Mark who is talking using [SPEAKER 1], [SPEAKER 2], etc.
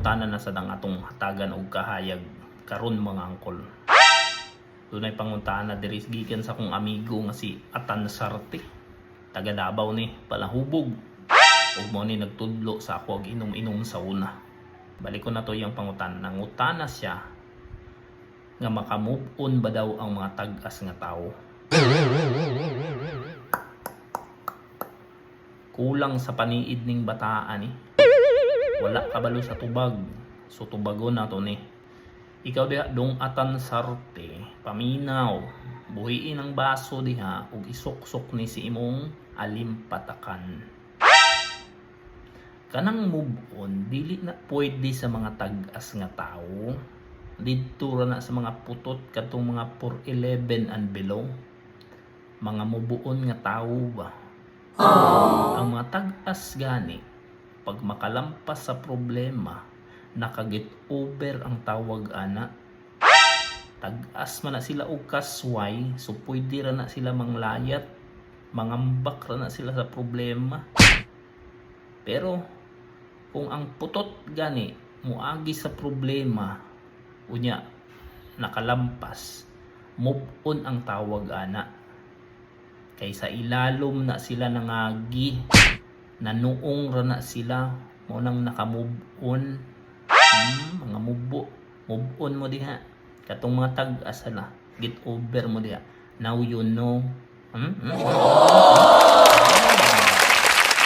[SPEAKER 1] pangutana na sa atong hatagan og kahayag karon mga angkol. Dunay pangutana diri gikan sa akong amigo nga si Atan Sarte, taga Davao ni, palahubog. Ug mo ni nagtudlo sa ako og inom-inom sa una. Balik ko na to yung pangutana. Nangutana siya nga makamove on ba daw ang mga tag-as nga tao. Kulang sa paniid ning bataan ni. Wala kabalo sa tubag. So tubagon na to ni. Ikaw diha dong Atan Sarte, paminaw, buhiin ang baso diha ug isok-sok ni si imong alimpatakan. Kanang move on dili na pwede sa mga tag-as nga tao. Didto ra na sa mga putot kadtong mga 411 and below. Mga mubuon nga tao ba. Ang mga tag-as gani pag makalampas sa problema, nakaget over ang tawag ana. Tag-as man na sila og kasway, so pwede ra na sila manglayat, mangambak ra na sila sa problema. Pero kung ang putot gani muagi sa problema, unya nakalampas, move on ang tawag ana. Kaysa ilalom na sila nangagi, nanuong ra na sila, mo nang nakamove on. Mga move on mo diha. Katong mga tag-asa na, get over mo diha. Now you know.